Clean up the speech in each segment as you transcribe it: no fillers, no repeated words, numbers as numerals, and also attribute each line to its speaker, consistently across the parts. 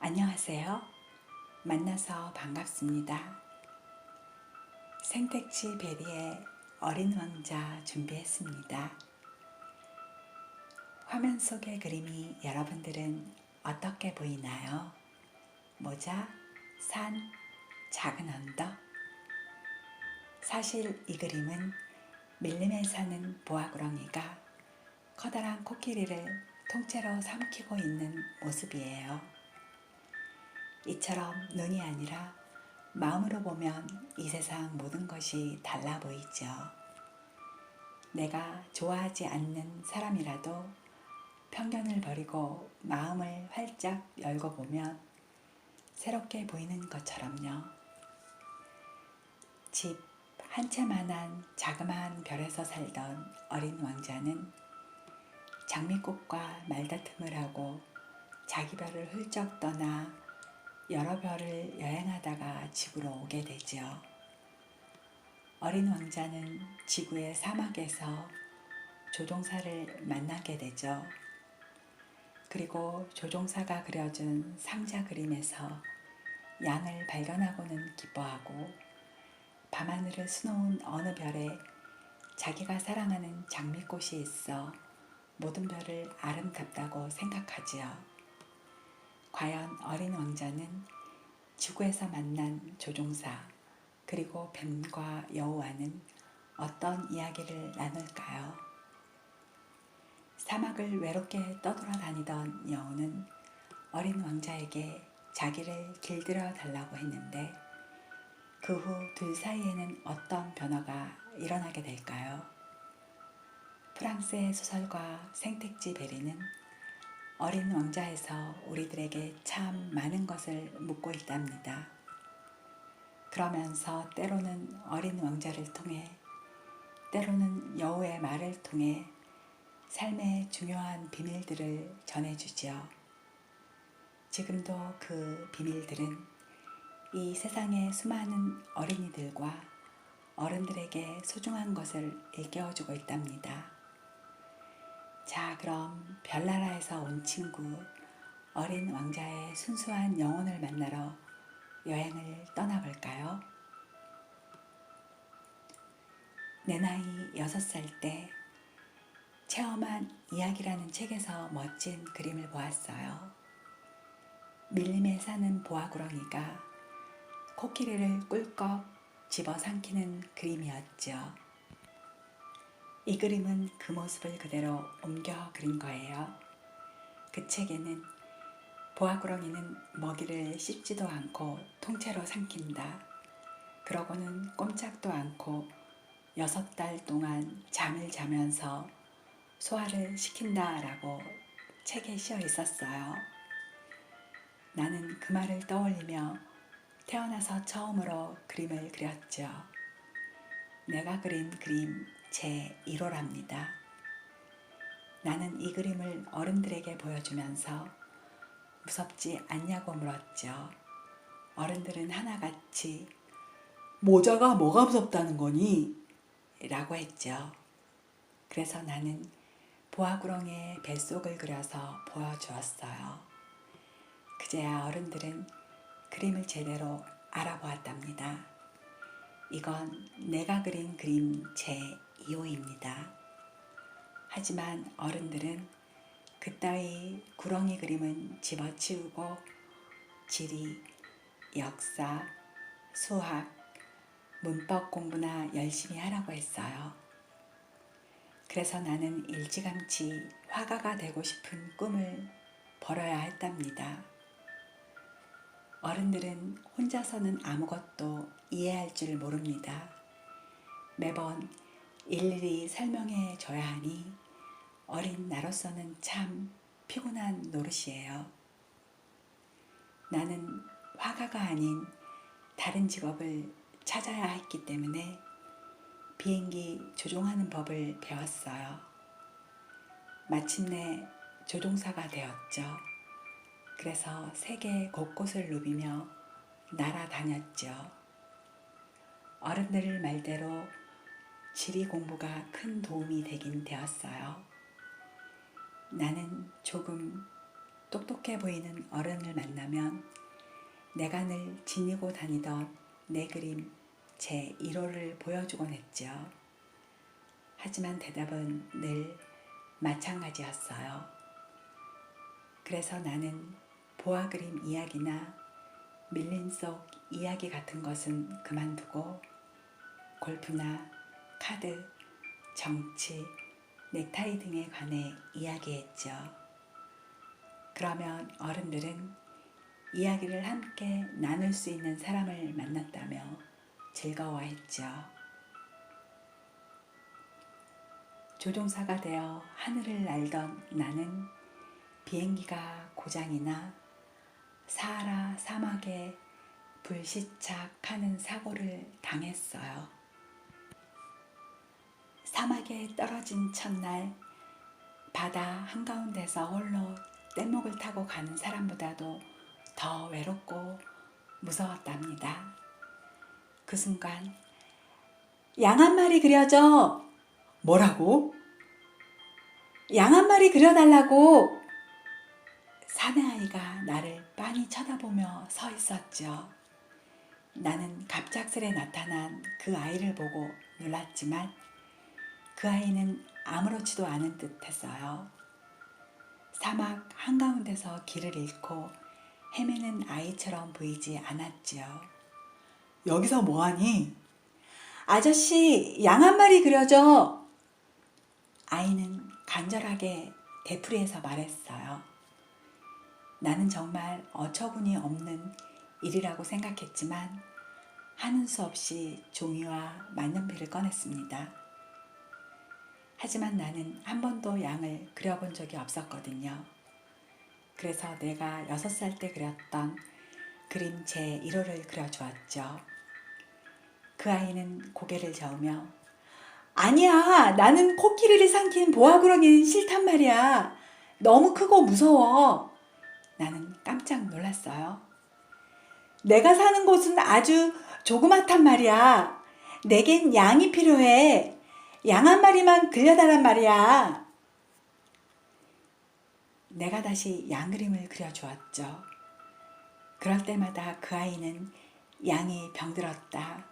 Speaker 1: 안녕하세요. 만나서 반갑습니다. 생택지 베리의 어린 왕자 준비했습니다. 화면 속의 그림이 여러분들은 어떻게 보이나요? 모자, 산, 작은 언덕? 사실 이 그림은 밀림에 사는 보아구렁이가 커다란 코끼리를 통째로 삼키고 있는 모습이에요. 이처럼 눈이 아니라 마음으로 보면 이 세상 모든 것이 달라 보이죠. 내가 좋아하지 않는 사람이라도 편견을 버리고 마음을 활짝 열고 보면 새롭게 보이는 것처럼요. 집 한 채만한 자그마한 별에서 살던 어린 왕자는 장미꽃과 말다툼을 하고 자기 별을 훌쩍 떠나 여러 별을 여행하다가 지구로 오게 되죠. 어린 왕자는 지구의 사막에서 조종사를 만나게 되죠. 그리고 조종사가 그려준 상자 그림에서 양을 발견하고는 기뻐하고 밤하늘을 수놓은 어느 별에 자기가 사랑하는 장미꽃이 있어 모든 별을 아름답다고 생각하지요. 과연 어린 왕자는 지구에서 만난 조종사 그리고 뱀과 여우와는 어떤 이야기를 나눌까요? 사막을 외롭게 떠돌아다니던 여우는 어린 왕자에게 자기를 길들여 달라고 했는데 그 후 둘 사이에는 어떤 변화가 일어나게 될까요? 프랑스의 소설가 생택지 베리는 어린 왕자에서 우리들에게 참 많은 것을 묻고 있답니다. 그러면서 때로는 어린 왕자를 통해, 때로는 여우의 말을 통해 삶의 중요한 비밀들을 전해주지요. 지금도 그 비밀들은 이 세상의 수많은 어린이들과 어른들에게 소중한 것을 일깨워주고 있답니다. 자, 그럼 별나라에서 온 친구 어린 왕자의 순수한 영혼을 만나러 여행을 떠나볼까요? 내 나이 6살 때 체험한 이야기라는 책에서 멋진 그림을 보았어요. 밀림에 사는 보아구렁이가 코끼리를 꿀꺽 집어삼키는 그림이었죠. 이 그림은 그 모습을 그대로 옮겨 그린 거예요. 그 책에는 보아구렁이는 먹이를 씹지도 않고 통째로 삼킨다. 그러고는 꼼짝도 않고 6달 동안 잠을 자면서 소화를 시킨다라고 책에 씌어 있었어요. 나는 그 말을 떠올리며 태어나서 처음으로 그림을 그렸죠. 내가 그린 그림 제 1호랍니다. 나는 이 그림을 어른들에게 보여주면서 무섭지 않냐고 물었죠. 어른들은 하나같이 모자가 뭐가 무섭다는 거니? 라고 했죠. 그래서 나는 보아구렁이의 뱃속을 그려서 보여주었어요. 그제야 어른들은 그림을 제대로 알아보았답니다. 이건 내가 그린 그림 제 2호입니다. 하지만 어른들은 그따위 구렁이 그림은 집어치우고 지리, 역사, 수학, 문법 공부나 열심히 하라고 했어요. 그래서 나는 일찌감치 화가가 되고 싶은 꿈을 벌어야 했답니다. 어른들은 혼자서는 아무것도 이해할 줄 모릅니다. 매번 일일이 설명해 줘야 하니 어린 나로서는 참 피곤한 노릇이에요. 나는 화가가 아닌 다른 직업을 찾아야 했기 때문에 비행기 조종하는 법을 배웠어요. 마침내 조종사가 되었죠. 그래서 세계 곳곳을 누비며 날아다녔죠. 어른들 말대로 지리 공부가 큰 도움이 되긴 되었어요. 나는 조금 똑똑해 보이는 어른을 만나면 내가 늘 지니고 다니던 내 그림 제 1호를 보여주곤 했죠. 하지만 대답은 늘 마찬가지였어요. 그래서 나는 보아 그림 이야기나 밀림 속 이야기 같은 것은 그만두고 골프나 카드, 정치, 넥타이 등에 관해 이야기했죠. 그러면 어른들은 이야기를 함께 나눌 수 있는 사람을 만났다며 즐거워했죠. 조종사가 되어 하늘을 날던 나는 비행기가 고장이나 사하라 사막에 불시착하는 사고를 당했어요. 사막에 떨어진 첫날 바다 한가운데서 홀로 뗏목을 타고 가는 사람보다도 더 외롭고 무서웠답니다. 그 순간 양 한 마리 그려줘. 뭐라고? 양 한 마리 그려달라고. 사내아이가 나를 빤히 쳐다보며 서 있었죠. 나는 갑작스레 나타난 그 아이를 보고 놀랐지만 그 아이는 아무렇지도 않은 듯 했어요. 사막 한가운데서 길을 잃고 헤매는 아이처럼 보이지 않았지요. 여기서 뭐하니? 아저씨, 양 한 마리 그려줘. 아이는 간절하게 되풀이해서 말했어요. 나는 정말 어처구니 없는 일이라고 생각했지만 하는 수 없이 종이와 만년필을 꺼냈습니다. 하지만 나는 한 번도 양을 그려본 적이 없었거든요. 그래서 내가 6살 때 그렸던 그림 제 1호를 그려주었죠. 그 아이는 고개를 저으며 아니야, 나는 코끼리를 삼킨 보아구렁이는 싫단 말이야. 너무 크고 무서워. 나는 깜짝 놀랐어요. 내가 사는 곳은 아주 조그맣단 말이야. 내겐 양이 필요해. 양 한 마리만 그려달란 말이야. 내가 다시 양 그림을 그려주었죠. 그럴 때마다 그 아이는 양이 병들었다,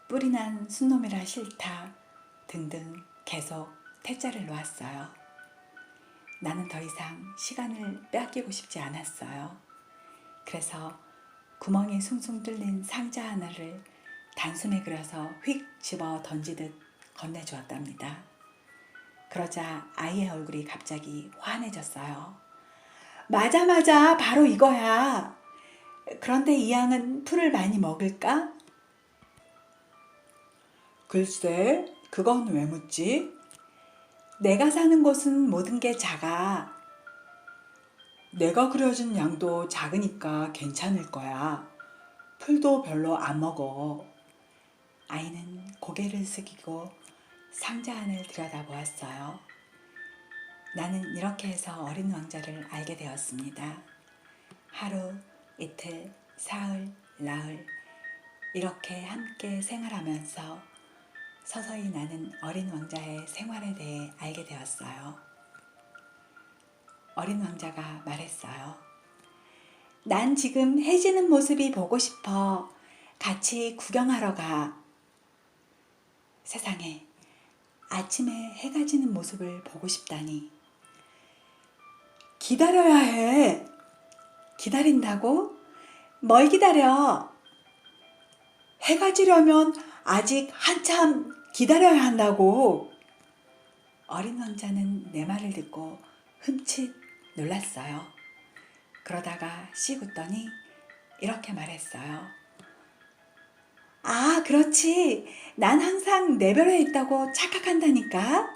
Speaker 1: 뿌리 난 순놈이라 싫다 등등 계속 태자를 놓았어요. 나는 더 이상 시간을 빼앗기고 싶지 않았어요. 그래서 구멍이 숭숭 뚫린 상자 하나를 단숨에 그려서 휙 집어 던지듯 건네주었답니다. 그러자 아이의 얼굴이 갑자기 환해졌어요. 맞아, 바로 이거야. 그런데 이 양은 풀을 많이 먹을까? 글쎄, 그건 왜 묻지? 내가 사는 곳은 모든 게 작아. 내가 그려진 양도 작으니까 괜찮을 거야. 풀도 별로 안 먹어. 아이는 고개를 숙이고 상자 안을 들여다보았어요. 나는 이렇게 해서 어린 왕자를 알게 되었습니다. 하루, 이틀, 사흘, 나흘 이렇게 함께 생활하면서 서서히 나는 어린 왕자의 생활에 대해 알게 되었어요. 어린 왕자가 말했어요. 난 지금 해 지는 모습이 보고 싶어. 같이 구경하러 가. 세상에, 아침에 해가 지는 모습을 보고 싶다니. 기다려야 해. 기다린다고? 뭘 기다려? 해가 지려면 아직 한참 기다려야 한다고. 어린 왕자는 내 말을 듣고 흠칫 놀랐어요. 그러다가 씩 웃더니 이렇게 말했어요. 아, 그렇지. 난 항상 내 별에 있다고 착각한다니까.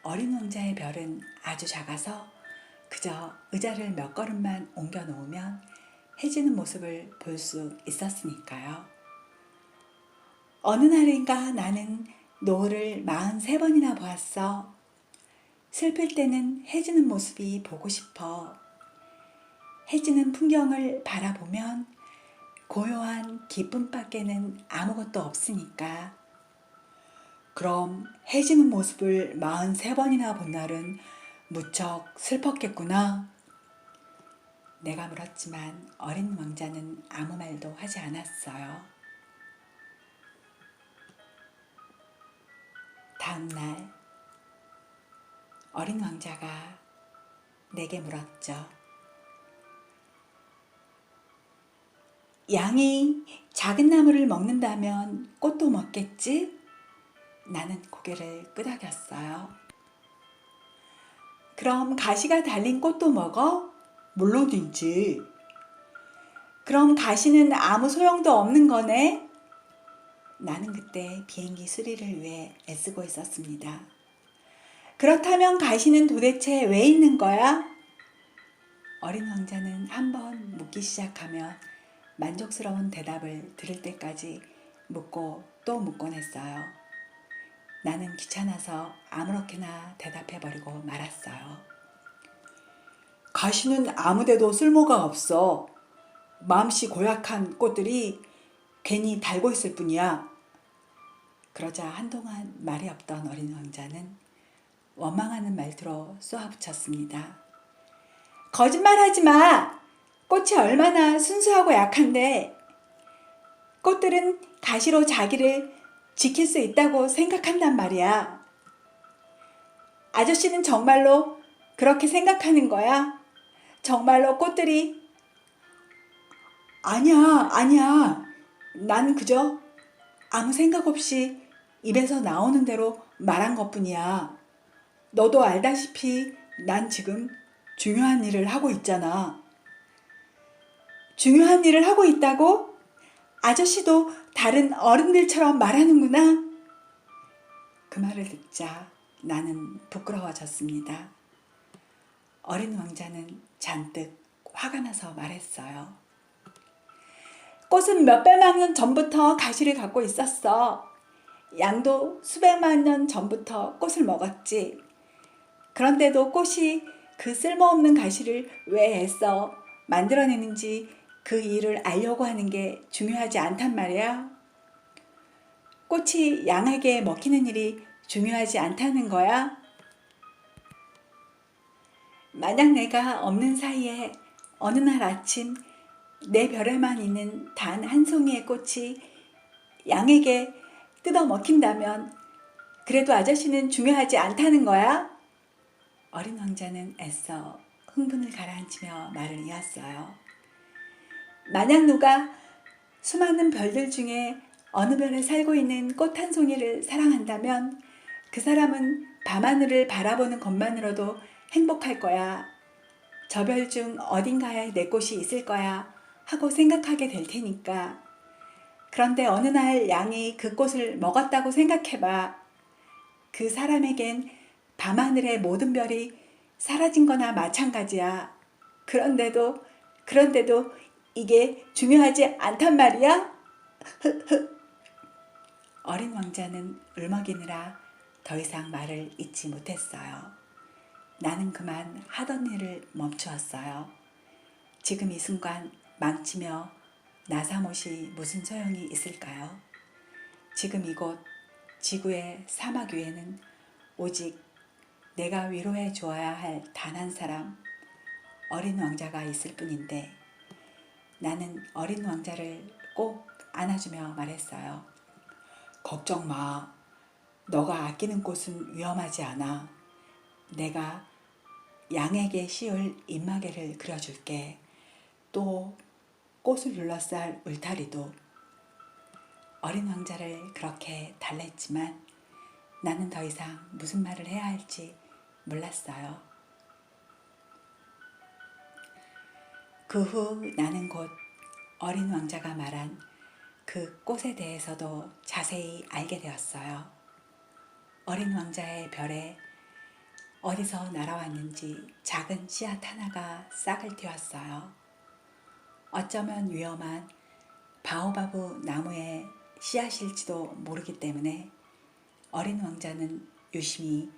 Speaker 1: 어린 왕자의 별은 아주 작아서 그저 의자를 몇 걸음만 옮겨 놓으면 해지는 모습을 볼 수 있었으니까요. 어느 날인가 나는 노을을 43번이나 보았어. 슬플 때는 해지는 모습이 보고 싶어. 해지는 풍경을 바라보면 고요한 기쁨밖에는 아무것도 없으니까. 그럼 해지는 모습을 43번이나 본 날은 무척 슬펐겠구나. 내가 물었지만 어린 왕자는 아무 말도 하지 않았어요. 다음 날 어린 왕자가 내게 물었죠. 양이 작은 나무를 먹는다면 꽃도 먹겠지? 나는 고개를 끄덕였어요. 그럼 가시가 달린 꽃도 먹어? 물론이지. 그럼 가시는 아무 소용도 없는 거네? 나는 그때 비행기 수리를 위해 애쓰고 있었습니다. 그렇다면 가시는 도대체 왜 있는 거야? 어린 왕자는 한번 묻기 시작하면 만족스러운 대답을 들을 때까지 묻고 또 묻곤 했어요. 나는 귀찮아서 아무렇게나 대답해버리고 말았어요. 가시는 아무데도 쓸모가 없어. 마음씨 고약한 꽃들이 괜히 달고 있을 뿐이야. 그러자 한동안 말이 없던 어린 왕자는 원망하는 말투로 쏘아붙였습니다. 거짓말하지 마! 꽃이 얼마나 순수하고 약한데 꽃들은 가시로 자기를 지킬 수 있다고 생각한단 말이야. 아저씨는 정말로 그렇게 생각하는 거야? 정말로 꽃들이 아니야. 난 그저 아무 생각 없이 입에서 나오는 대로 말한 것뿐이야. 너도 알다시피 난 지금 중요한 일을 하고 있잖아. 중요한 일을 하고 있다고? 아저씨도 다른 어른들처럼 말하는구나. 그 말을 듣자 나는 부끄러워졌습니다. 어린 왕자는 잔뜩 화가 나서 말했어요. 꽃은 몇백만 년 전부터 가시를 갖고 있었어. 양도 수백만 년 전부터 꽃을 먹었지. 그런데도 꽃이 그 쓸모없는 가시를 왜 애써 만들어내는지 그 일을 알려고 하는 게 중요하지 않단 말이야. 꽃이 양에게 먹히는 일이 중요하지 않다는 거야. 만약 내가 없는 사이에 어느 날 아침 내 별에만 있는 단 한 송이의 꽃이 양에게 뜯어 먹힌다면 그래도 아저씨는 중요하지 않다는 거야? 어린 왕자는 애써 흥분을 가라앉히며 말을 이었어요. 만약 누가 수많은 별들 중에 어느 별에 살고 있는 꽃 한 송이를 사랑한다면 그 사람은 밤하늘을 바라보는 것만으로도 행복할 거야. 저 별 중 어딘가에 내 꽃이 있을 거야 하고 생각하게 될 테니까. 그런데 어느 날 양이 그 꽃을 먹었다고 생각해봐. 그 사람에겐 밤하늘의 모든 별이 사라진 거나 마찬가지야. 그런데도 이게 중요하지 않단 말이야? 어린 왕자는 울먹이느라 더 이상 말을 잇지 못했어요. 나는 그만 하던 일을 멈추었어요. 지금 이 순간 망치며 나사못이 무슨 소용이 있을까요? 지금 이곳 지구의 사막 위에는 오직 내가 위로해 주어야 할 단 한 사람, 어린 왕자가 있을 뿐인데 나는 어린 왕자를 꼭 안아주며 말했어요. 걱정 마. 너가 아끼는 꽃은 위험하지 않아. 내가 양에게 씌울 입마개를 그려줄게. 또 꽃을 둘러쌀 울타리도. 어린 왕자를 그렇게 달랬지만 나는 더 이상 무슨 말을 해야 할지 몰랐어요. 그 후 나는 곧 어린 왕자가 말한 그 꽃에 대해서도 자세히 알게 되었어요. 어린 왕자의 별에 어디서 날아왔는지 작은 씨앗 하나가 싹을 틔웠어요. 어쩌면 위험한 바오바브 나무의 씨앗일지도 모르기 때문에 어린 왕자는 유심히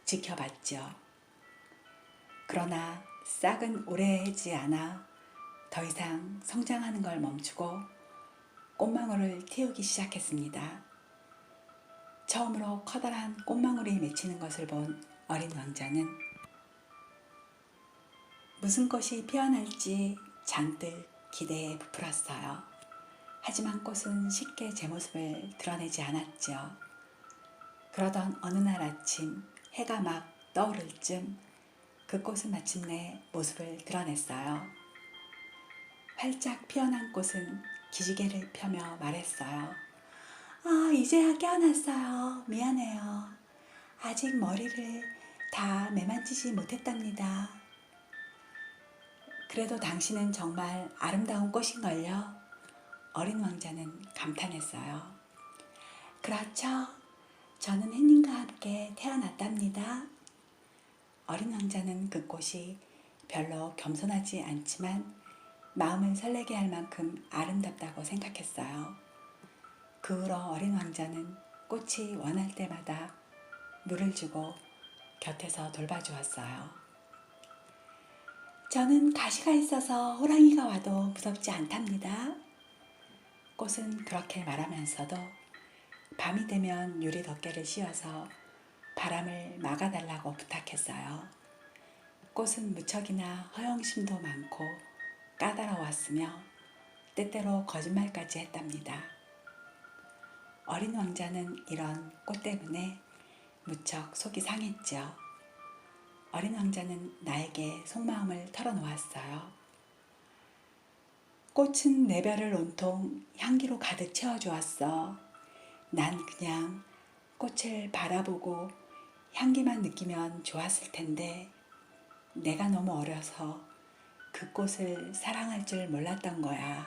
Speaker 1: 지켜봤죠. 그러나 싹은 오래지 않아 더 이상 성장하는 걸 멈추고 꽃망울을 틔우기 시작했습니다. 처음으로 커다란 꽃망울이 맺히는 것을 본 어린 왕자는 무슨 꽃이 피어날지 잔뜩 기대에 부풀었어요. 하지만 꽃은 쉽게 제 모습을 드러내지 않았죠. 그러던 어느 날 아침 해가 막 떠오를 쯤 그 꽃은 마침내 모습을 드러냈어요. 활짝 피어난 꽃은 기지개를 펴며 말했어요. 이제야 깨어났어요. 미안해요. 아직 머리를 다 매만지지 못했답니다. 그래도 당신은 정말 아름다운 꽃인걸요? 어린 왕자는 감탄했어요. 그렇죠. 저는 햇님과 함께 태어났답니다. 어린 왕자는 그 꽃이 별로 겸손하지 않지만 마음을 설레게 할 만큼 아름답다고 생각했어요. 그 후로 어린 왕자는 꽃이 원할 때마다 물을 주고 곁에서 돌봐주었어요. 저는 가시가 있어서 호랑이가 와도 무섭지 않답니다. 꽃은 그렇게 말하면서도 밤이 되면 유리 덮개를 씌워서 바람을 막아달라고 부탁했어요. 꽃은 무척이나 허영심도 많고 까다로웠으며 때때로 거짓말까지 했답니다. 어린 왕자는 이런 꽃 때문에 무척 속이 상했죠. 어린 왕자는 나에게 속마음을 털어놓았어요. 꽃은 내 별을 온통 향기로 가득 채워주었어. 난 그냥 꽃을 바라보고 향기만 느끼면 좋았을 텐데 내가 너무 어려서 그 꽃을 사랑할 줄 몰랐던 거야.